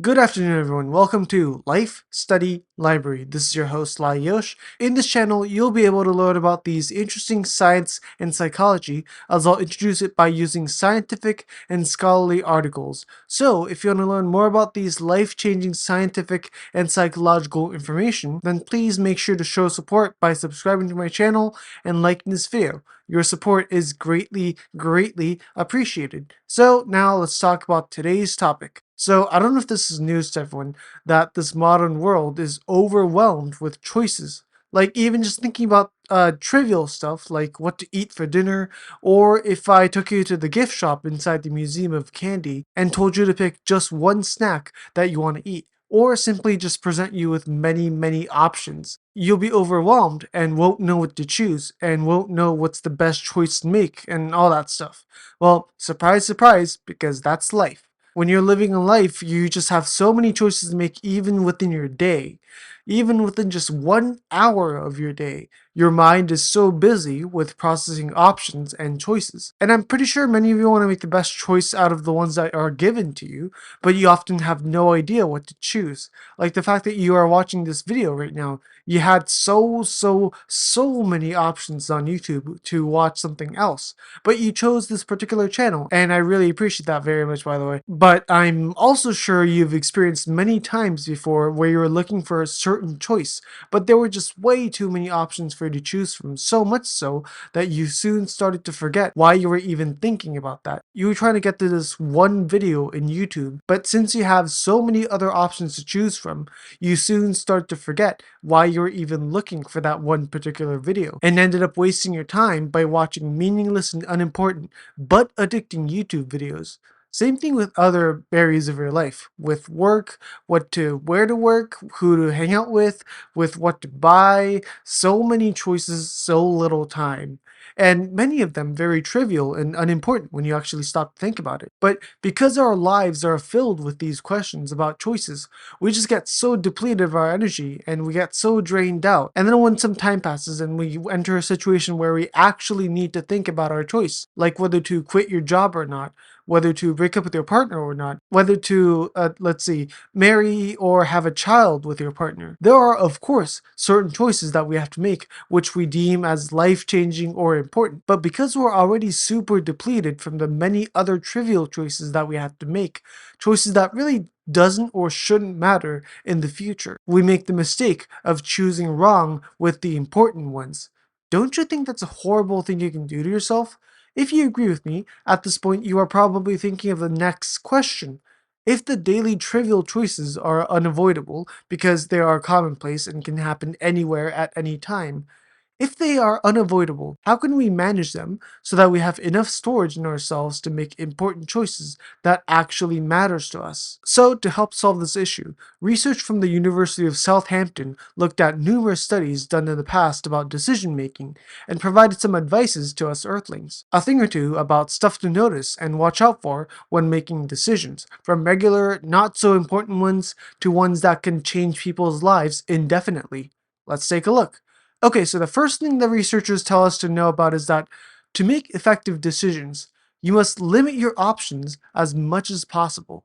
Good afternoon, everyone. Welcome to Life Study Library. This is your host, Yosh. In this channel, you'll be able to learn about these interesting science and psychology, as I'll introduce it by using scientific and scholarly articles. So, if you want to learn more about these life-changing scientific and psychological information, then please make sure to show support by subscribing to my channel and liking this video. Your support is greatly appreciated. So now let's talk about today's topic. So I don't know if this is news to everyone that this modern world is overwhelmed with choices. Like even just thinking about trivial stuff like what to eat for dinner, or if I took you to the gift shop inside the Museum of Candy and told you to pick just one snack that you want to eat, or simply just present you with many options. You'll be overwhelmed and won't know what to choose and won't know what's the best choice to make and all that stuff. Well, surprise, because that's life. When you're living a life, you just have so many choices to make even within your day. Even within just 1 hour of your day, your mind is so busy with processing options and choices. And I'm pretty sure many of you want to make the best choice out of the ones that are given to you, but you often have no idea what to choose. Like the fact that you are watching this video right now, you had so many options on YouTube to watch something else, but you chose this particular channel, and I really appreciate that very much, by the way. But I'm also sure you've experienced many times before where you were looking for a certain choice, but there were just way too many options for you to choose from, so much so that you soon started to forget why you were even thinking about that. You were trying to get to this one video in YouTube, but since you have so many other options to choose from, you soon start to forget why you were even looking for that one particular video, and ended up wasting your time by watching meaningless and unimportant but addicting YouTube videos. Same thing with other areas of your life, with work, where to work, who to hang out with what to buy, so many choices, so little time. And many of them very trivial and unimportant when you actually stop to think about it. But because our lives are filled with these questions about choices, we just get so depleted of our energy and we get so drained out. And then when some time passes and we enter a situation where we actually need to think about our choice, like whether to quit your job or not, whether to break up with your partner or not, whether to, let's see, marry or have a child with your partner. There are, of course, certain choices that we have to make which we deem as life-changing or important. But because we're already super depleted from the many other trivial choices that we have to make, choices that really doesn't or shouldn't matter in the future, we make the mistake of choosing wrong with the important ones. Don't you think that's a horrible thing you can do to yourself? If you agree with me, at this point you are probably thinking of the next question. If the daily trivial choices are unavoidable because they are commonplace and can happen anywhere at any time, if they are unavoidable, how can we manage them so that we have enough storage in ourselves to make important choices that actually matters to us? So, to help solve this issue, research from the University of Southampton looked at numerous studies done in the past about decision making and provided some advices to us earthlings. A thing or two about stuff to notice and watch out for when making decisions, from regular, not so important ones to ones that can change people's lives indefinitely. Let's take a look. Okay, so the first thing the researchers tell us to know about is that to make effective decisions, you must limit your options as much as possible.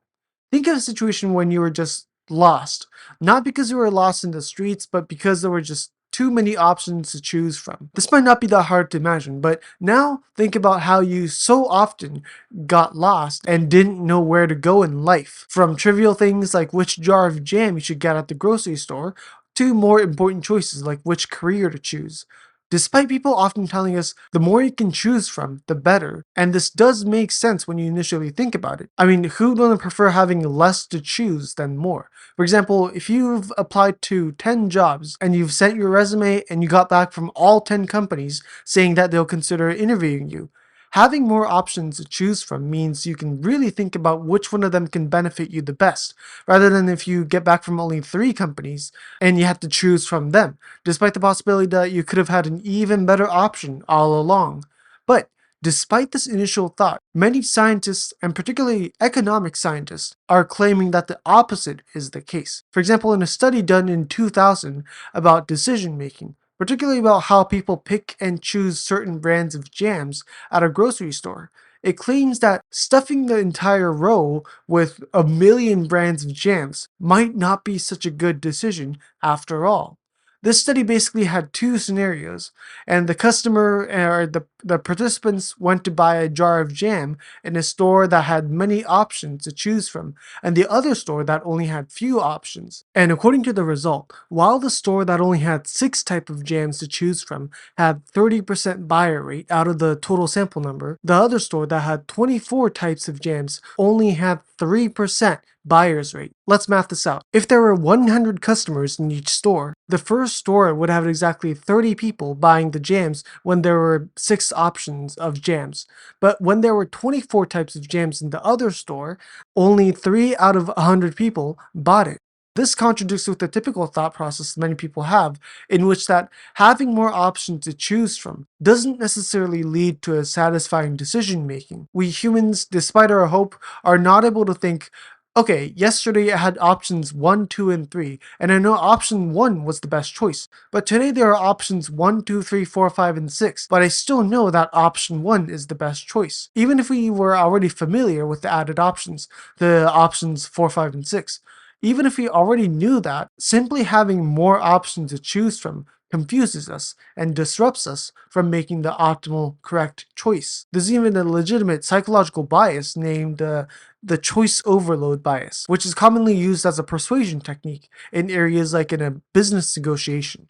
Think of a situation when you were just lost, not because you were lost in the streets, but because there were just too many options to choose from. This might not be that hard to imagine, but now think about how you so often got lost and didn't know where to go in life. From trivial things like which jar of jam you should get at the grocery store, to more important choices like which career to choose. Despite people often telling us the more you can choose from, the better, and this does make sense when you initially think about it. I mean, who wouldn't prefer having less to choose than more? For example, if you've applied to 10 jobs and you've sent your resume and you got back from all 10 companies saying that they'll consider interviewing you, having more options to choose from means you can really think about which one of them can benefit you the best, rather than if you get back from only 3 companies and you have to choose from them, despite the possibility that you could have had an even better option all along. But despite this initial thought, many scientists, and particularly economic scientists, are claiming that the opposite is the case. For example, in a study done in 2000 about decision making, particularly about how people pick and choose certain brands of jams at a grocery store, It claims that stuffing the entire row with a million brands of jams might not be such a good decision after all. This study basically had two scenarios, and the customer or the participants went to buy a jar of jam in a store that had many options to choose from, and the other store that only had few options. And according to the result, while the store that only had 6 types of jams to choose from had 30% buyer rate out of the total sample number, the other store that had 24 types of jams only had 3% buyer's rate. Let's math this out. If there were 100 customers in each store, the first store would have exactly 30 people buying the jams when there were 6 options of jams. But when there were 24 types of jams in the other store, only 3 out of 100 people bought it. This contradicts with the typical thought process many people have, in which that having more options to choose from doesn't necessarily lead to a satisfying decision making. We humans, despite our hope, are not able to think, okay, yesterday I had options 1, 2, and 3, and I know option 1 was the best choice. But today there are options 1, 2, 3, 4, 5, and 6, but I still know that option 1 is the best choice. Even if we were already familiar with the added options, the options 4, 5, and 6. Even if we already knew that, simply having more options to choose from confuses us and disrupts us from making the optimal correct choice. There's even a legitimate psychological bias named the choice overload bias, which is commonly used as a persuasion technique in areas like in a business negotiation.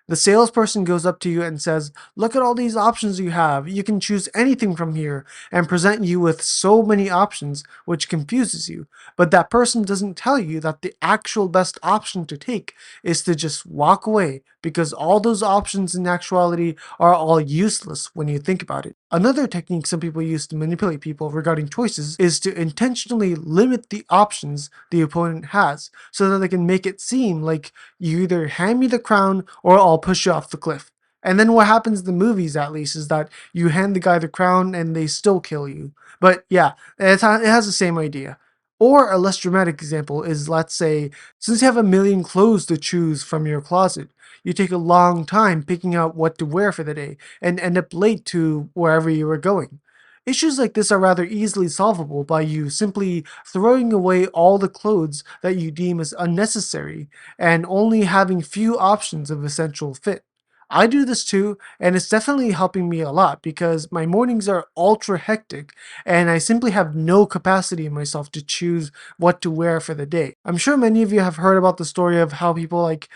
The salesperson goes up to you and says, look at all these options you have. You can choose anything from here, and present you with so many options, which confuses you. But that person doesn't tell you that the actual best option to take is to just walk away, because all those options in actuality are all useless when you think about it. Another technique some people use to manipulate people regarding choices is to intentionally limit the options the opponent has, so that they can make it seem like you either hand me the crown or I'll push you off the cliff. And then what happens in the movies, at least, is that you hand the guy the crown and they still kill you. But yeah, it has the same idea. Or a less dramatic example is, let's say, since you have a million clothes to choose from your closet, you take a long time picking out what to wear for the day and end up late to wherever you were going. Issues like this are rather easily solvable by you simply throwing away all the clothes that you deem as unnecessary and only having few options of essential fit. I do this too, and it's definitely helping me a lot because my mornings are ultra hectic and I simply have no capacity in myself to choose what to wear for the day. I'm sure many of you have heard about the story of how people like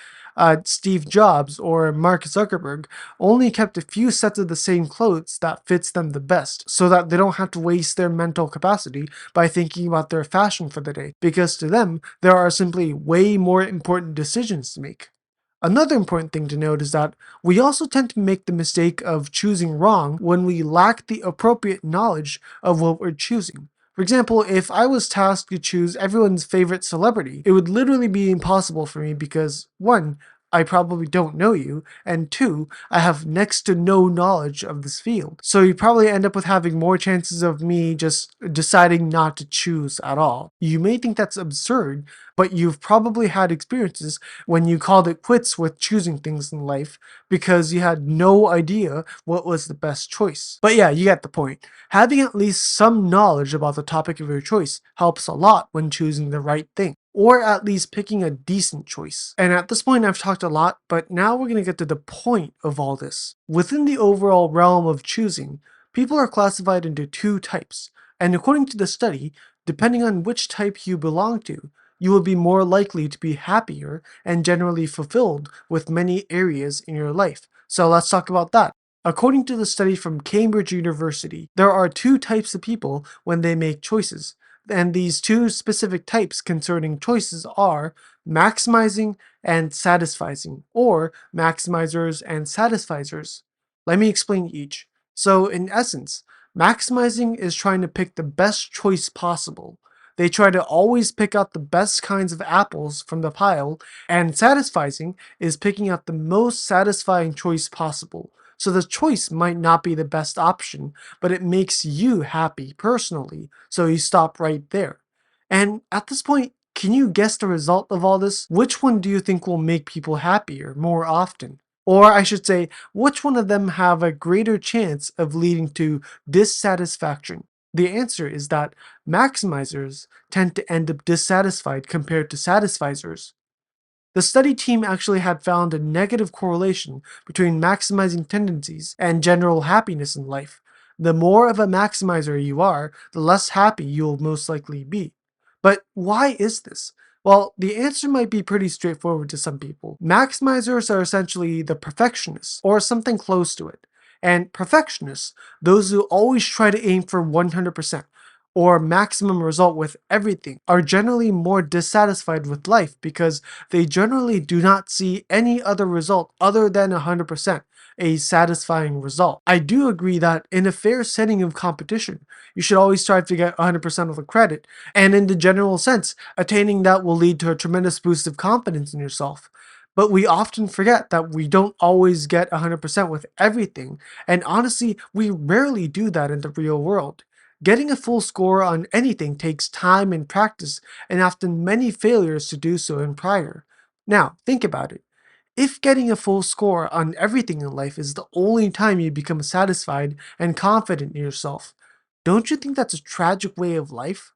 Steve Jobs or Mark Zuckerberg only kept a few sets of the same clothes that fits them the best, so that they don't have to waste their mental capacity by thinking about their fashion for the day, because to them, there are simply way more important decisions to make. Another important thing to note is that we also tend to make the mistake of choosing wrong when we lack the appropriate knowledge of what we're choosing. For example, if I was tasked to choose everyone's favorite celebrity, it would literally be impossible for me because 1, I probably don't know you, and 2, I have next to no knowledge of this field. So you probably end up with having more chances of me just deciding not to choose at all. You may think that's absurd, but you've probably had experiences when you called it quits with choosing things in life because you had no idea what was the best choice. But yeah, you get the point. Having at least some knowledge about the topic of your choice helps a lot when choosing the right thing, or at least picking a decent choice. And at this point I've talked a lot, but now we're going to get to the point of all this. Within the overall realm of choosing, people are classified into 2 types, and according to the study, depending on which type you belong to, you will be more likely to be happier and generally fulfilled with many areas in your life. So let's talk about that. According to the study from Cambridge University, there are 2 types of people when they make choices. And these 2 specific types concerning choices are maximizing and satisficing, or maximizers and satisficers. Let me explain each. So in essence, maximizing is trying to pick the best choice possible. They try to always pick out the best kinds of apples from the pile, and satisficing is picking out the most satisfying choice possible. So the choice might not be the best option, but it makes you happy personally, so you stop right there. And at this point, can you guess the result of all this? Which one do you think will make people happier more often? Or I should say, which one of them have a greater chance of leading to dissatisfaction? The answer is that maximizers tend to end up dissatisfied compared to satisficers. The study team actually had found a negative correlation between maximizing tendencies and general happiness in life. The more of a maximizer you are, the less happy you'll most likely be. But why is this? Well, the answer might be pretty straightforward to some people. Maximizers are essentially the perfectionists, or something close to it. And perfectionists, those who always try to aim for 100%, or maximum result with everything, are generally more dissatisfied with life because they generally do not see any other result other than 100%, a satisfying result. I do agree that in a fair setting of competition, you should always strive to get 100% of the credit, and in the general sense, attaining that will lead to a tremendous boost of confidence in yourself. But we often forget that we don't always get 100% with everything, and honestly, we rarely do that in the real world. Getting a full score on anything takes time and practice, and often many failures to do so in prior. Now, think about it. If getting a full score on everything in life is the only time you become satisfied and confident in yourself, don't you think that's a tragic way of life?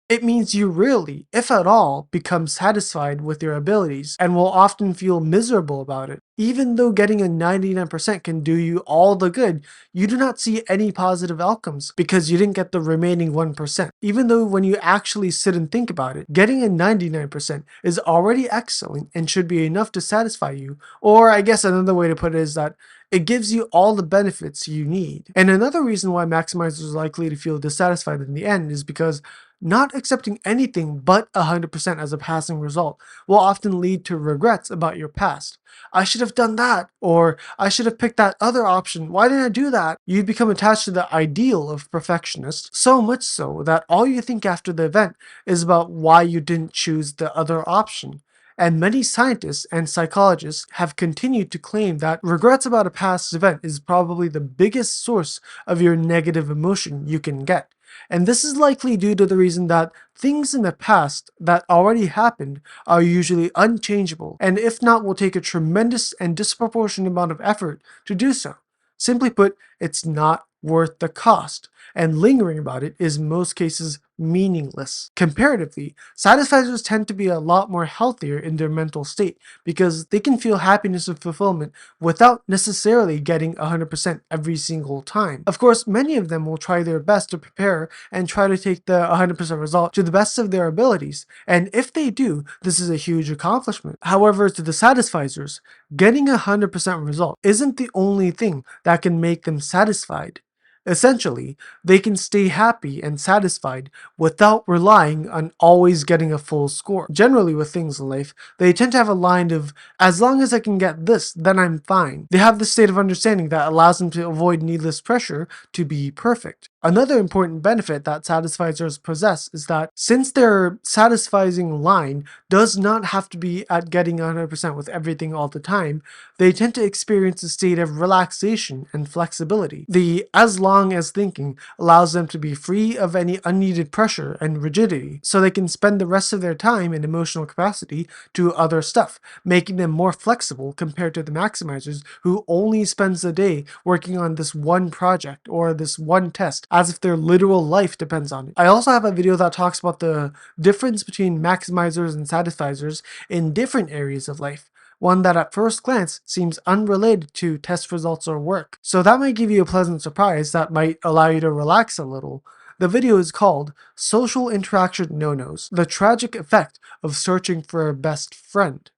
It means you rarely, if at all, become satisfied with your abilities and will often feel miserable about it. Even though getting a 99% can do you all the good, you do not see any positive outcomes because you didn't get the remaining 1%. Even though when you actually sit and think about it, getting a 99% is already excellent and should be enough to satisfy you. Or I guess another way to put it is that it gives you all the benefits you need. And another reason why maximizers are likely to feel dissatisfied in the end is because not accepting anything but 100% as a passing result will often lead to regrets about your past. I should have done that, or I should have picked that other option. Why didn't I do that? You become attached to the ideal of perfectionist, so much so that all you think after the event is about why you didn't choose the other option. And many scientists and psychologists have continued to claim that regrets about a past event is probably the biggest source of your negative emotion you can get. And this is likely due to the reason that things in the past that already happened are usually unchangeable, and if not, will take a tremendous and disproportionate amount of effort to do so. Simply put, it's not worth the cost, and lingering about it is in most cases meaningless. Comparatively, satisficers tend to be a lot more healthier in their mental state because they can feel happiness and fulfillment without necessarily getting 100% every single time. Of course, many of them will try their best to prepare and try to take the 100% result to the best of their abilities, and if they do, this is a huge accomplishment. However, to the satisficers, getting a 100% result isn't the only thing that can make them satisfied. Essentially, they can stay happy and satisfied without relying on always getting a full score. Generally, with things in life, they tend to have a line of, as long as I can get this, then I'm fine. They have this state of understanding that allows them to avoid needless pressure to be perfect. Another important benefit that satisficers possess is that since their satisfying line does not have to be at getting 100% with everything all the time, they tend to experience a state of relaxation and flexibility. The as long as thinking allows them to be free of any unneeded pressure and rigidity, so they can spend the rest of their time and emotional capacity to other stuff, making them more flexible compared to the maximizers who only spends the day working on this one project or this one test as if their literal life depends on it. I also have a video that talks about the difference between maximizers and satisficers in different areas of life, one that at first glance seems unrelated to test results or work. So that might give you a pleasant surprise that might allow you to relax a little. The video is called Social Interaction No-Nos: The Tragic Effect of Searching for a Best Friend.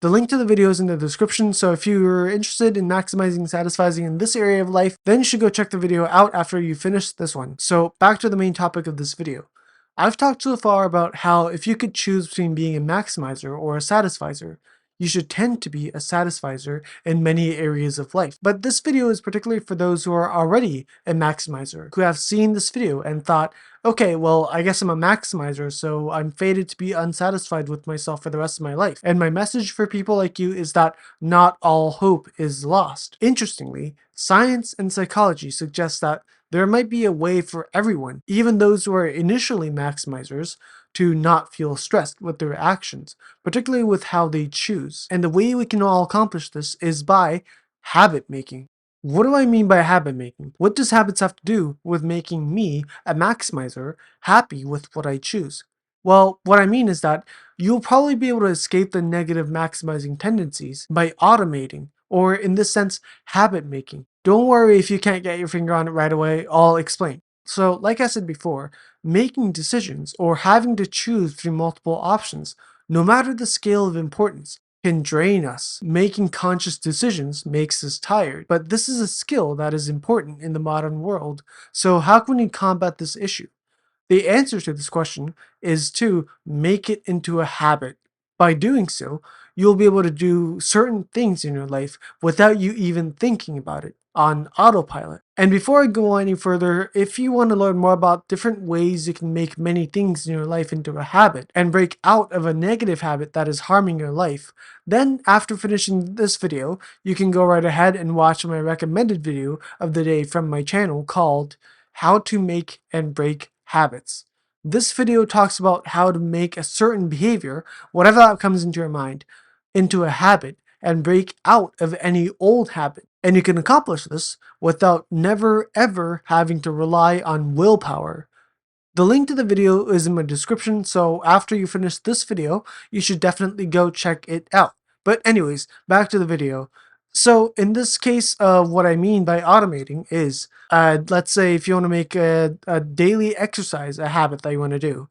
The link to the video is in the description, so if you're interested in maximizing and satisfying in this area of life, then you should go check the video out after you finish this one. So back to the main topic of this video. I've talked so far about how if you could choose between being a maximizer or a satisficer, you should tend to be a satisficer in many areas of life. But this video is particularly for those who are already a maximizer, who have seen this video and thought, okay, well, I guess I'm a maximizer, so I'm fated to be unsatisfied with myself for the rest of my life. And my message for people like you is that not all hope is lost. Interestingly, science and psychology suggest that there might be a way for everyone, even those who are initially maximizers, to not feel stressed with their actions, particularly with how they choose. And the way we can all accomplish this is by habit making. What do I mean by habit making? What does habits have to do with making me, a maximizer, happy with what I choose? Well, what I mean is that you'll probably be able to escape the negative maximizing tendencies by automating, or in this sense, habit making. Don't worry if you can't get your finger on it right away, I'll explain. So, like I said before, making decisions or having to choose between multiple options, no matter the scale of importance, can drain us. Making conscious decisions makes us tired, but this is a skill that is important in the modern world. So, how can we combat this issue? The answer to this question is to make it into a habit. By doing so, you'll be able to do certain things in your life without you even thinking about it on autopilot. And before I go any further, if you want to learn more about different ways you can make many things in your life into a habit and break out of a negative habit that is harming your life, then after finishing this video, you can go right ahead and watch my recommended video of the day from my channel called How to Make and Break Habits. This video talks about how to make a certain behavior, whatever that comes into your mind, into a habit and break out of any old habit. And you can accomplish this without never ever having to rely on willpower. The link to the video is in my description, so after you finish this video, you should definitely go check it out. But anyways, back to the video. So in this case, what I mean by automating is, let's say if you want to make a daily exercise a habit that you want to do,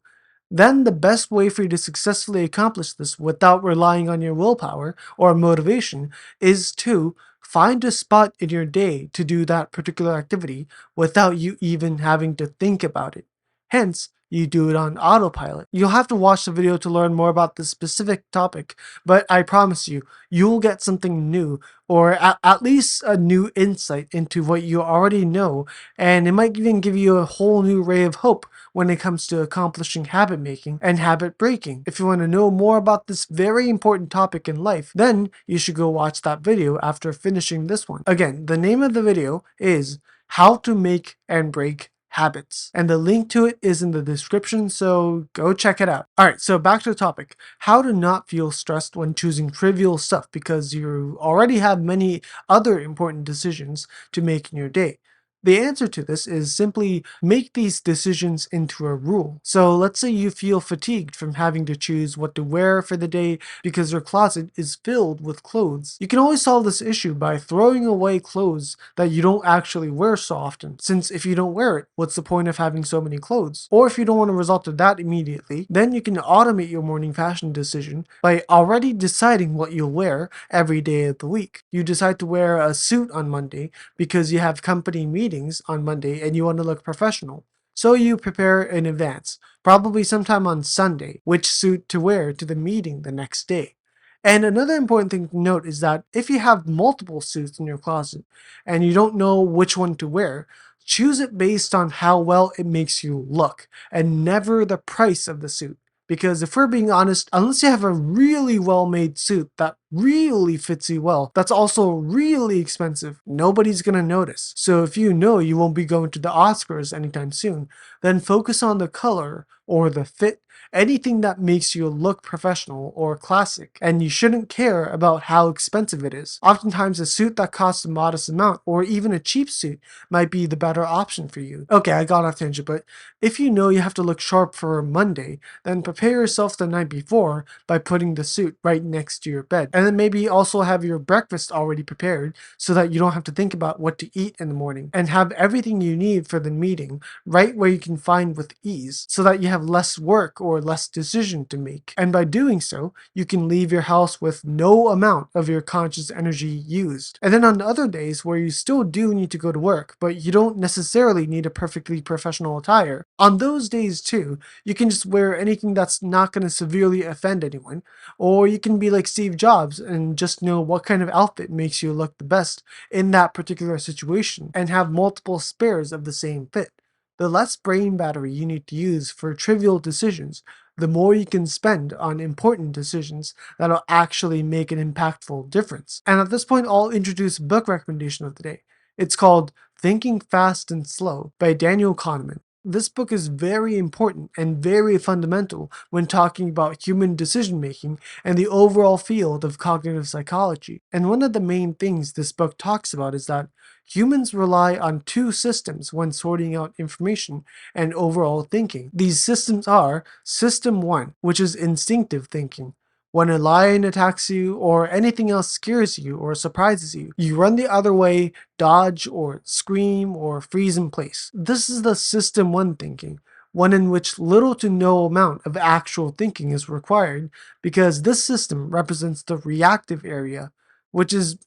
then the best way for you to successfully accomplish this without relying on your willpower or motivation is to find a spot in your day to do that particular activity without you even having to think about it. Hence, you do it on autopilot. You'll have to watch the video to learn more about this specific topic, but I promise you, you'll get something new, or at least a new insight into what you already know, and it might even give you a whole new ray of hope when it comes to accomplishing habit making and habit breaking. If you want to know more about this very important topic in life, then you should go watch that video after finishing this one. Again, the name of the video is How to Make and Break Habits, and the link to it is in the description, so go check it out. Alright, so back to the topic. How to not feel stressed when choosing trivial stuff because you already have many other important decisions to make in your day. The answer to this is simply make these decisions into a rule. So let's say you feel fatigued from having to choose what to wear for the day because your closet is filled with clothes. You can always solve this issue by throwing away clothes that you don't actually wear so often, since if you don't wear it, what's the point of having so many clothes? Or if you don't want to resort to that immediately, then you can automate your morning fashion decision by already deciding what you'll wear every day of the week. You decide to wear a suit on Monday because you have company meetings on Monday and you want to look professional. So you prepare in advance, probably sometime on Sunday, which suit to wear to the meeting the next day. And another important thing to note is that if you have multiple suits in your closet and you don't know which one to wear, choose it based on how well it makes you look and never the price of the suit. Because if we're being honest, unless you have a really well-made suit that really fits you well, that's also really expensive, nobody's gonna notice. So if you know you won't be going to the Oscars anytime soon, then focus on the color or the fit, anything that makes you look professional or classic, and you shouldn't care about how expensive it is. Oftentimes a suit that costs a modest amount or even a cheap suit might be the better option for you. Okay, I got off tangent, but if you know you have to look sharp for Monday, then prepare yourself the night before by putting the suit right next to your bed. And then maybe also have your breakfast already prepared so that you don't have to think about what to eat in the morning, and have everything you need for the meeting right where you can find with ease so that you have less work or less decision to make. And by doing so, you can leave your house with no amount of your conscious energy used. And then on other days where you still do need to go to work, but you don't necessarily need a perfectly professional attire, on those days too, you can just wear anything that's not going to severely offend anyone, or you can be like Steve Jobs and just know what kind of outfit makes you look the best in that particular situation and have multiple spares of the same fit. The less brain battery you need to use for trivial decisions, the more you can spend on important decisions that'll actually make an impactful difference. And at this point, I'll introduce a book recommendation of the day. It's called Thinking Fast and Slow by Daniel Kahneman. This book is very important and very fundamental when talking about human decision making and the overall field of cognitive psychology. And one of the main things this book talks about is that humans rely on two systems when sorting out information and overall thinking. These systems are System 1, which is instinctive thinking. When a lion attacks you or anything else scares you or surprises you, you run the other way, dodge or scream or freeze in place. This is the System 1 thinking, one in which little to no amount of actual thinking is required because this system represents the reactive area, which is,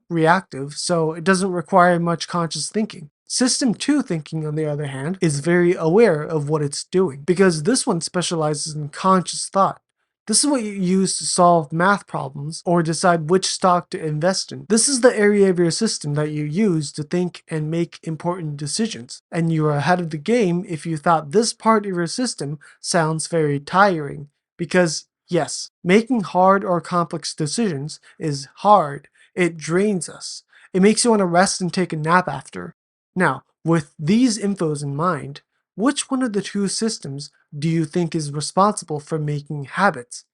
reactive, so it doesn't require much conscious thinking. System 2 thinking, on the other hand, is very aware of what it's doing because this one specializes in conscious thought. This is what you use to solve math problems or decide which stock to invest in. This is the area of your system that you use to think and make important decisions. And you are ahead of the game if you thought this part of your system sounds very tiring. Because, yes, making hard or complex decisions is hard. It drains us. It makes you want to rest and take a nap after. Now, with these infos in mind, which one of the two systems do you think is responsible for making habits?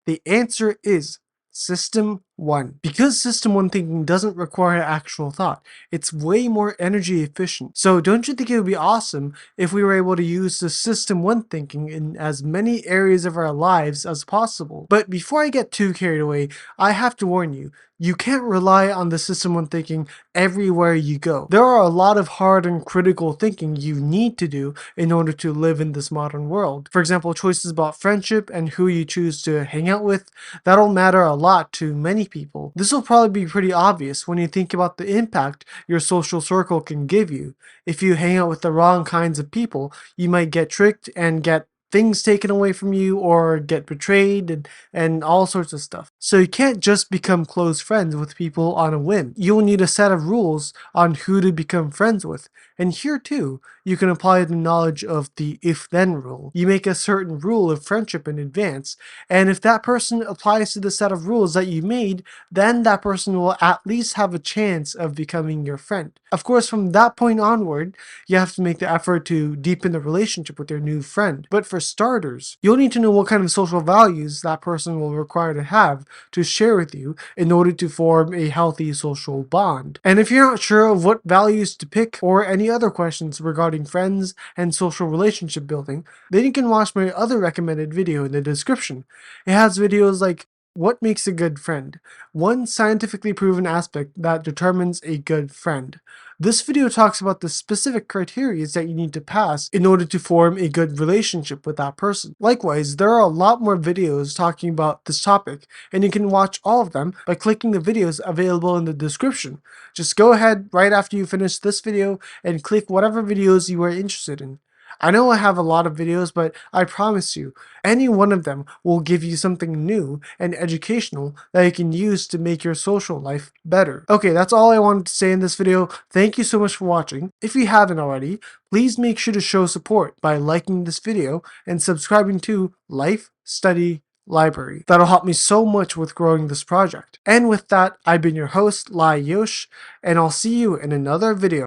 The answer is System 1. Because System 1 thinking doesn't require actual thought, it's way more energy efficient. So don't you think it would be awesome if we were able to use the System 1 thinking in as many areas of our lives as possible? But before I get too carried away, I have to warn you, you can't rely on the System 1 thinking everywhere you go. There are a lot of hard and critical thinking you need to do in order to live in this modern world. For example, choices about friendship and who you choose to hang out with, that'll matter a lot to many people. This will probably be pretty obvious when you think about the impact your social circle can give you. If you hang out with the wrong kinds of people, you might get tricked and get things taken away from you or get betrayed and all sorts of stuff. So you can't just become close friends with people on a whim. You'll need a set of rules on who to become friends with. And here too, you can apply the knowledge of the if-then rule. You make a certain rule of friendship in advance, and if that person applies to the set of rules that you made, then that person will at least have a chance of becoming your friend. Of course, from that point onward, you have to make the effort to deepen the relationship with your new friend. But for starters, you'll need to know what kind of social values that person will require to have to share with you in order to form a healthy social bond. And if you're not sure of what values to pick or any other questions regarding friends and social relationship building, then you can watch my other recommended video in the description. It has videos like what makes a good friend? One scientifically proven aspect that determines a good friend. This video talks about the specific criteria that you need to pass in order to form a good relationship with that person. Likewise, there are a lot more videos talking about this topic, and you can watch all of them by clicking the videos available in the description. Just go ahead right after you finish this video and click whatever videos you are interested in. I know I have a lot of videos, but I promise you, any one of them will give you something new and educational that you can use to make your social life better. Okay, that's all I wanted to say in this video. Thank you so much for watching. If you haven't already, please make sure to show support by liking this video and subscribing to Life Study Library. That'll help me so much with growing this project. And with that, I've been your host, Lai Yosh, and I'll see you in another video.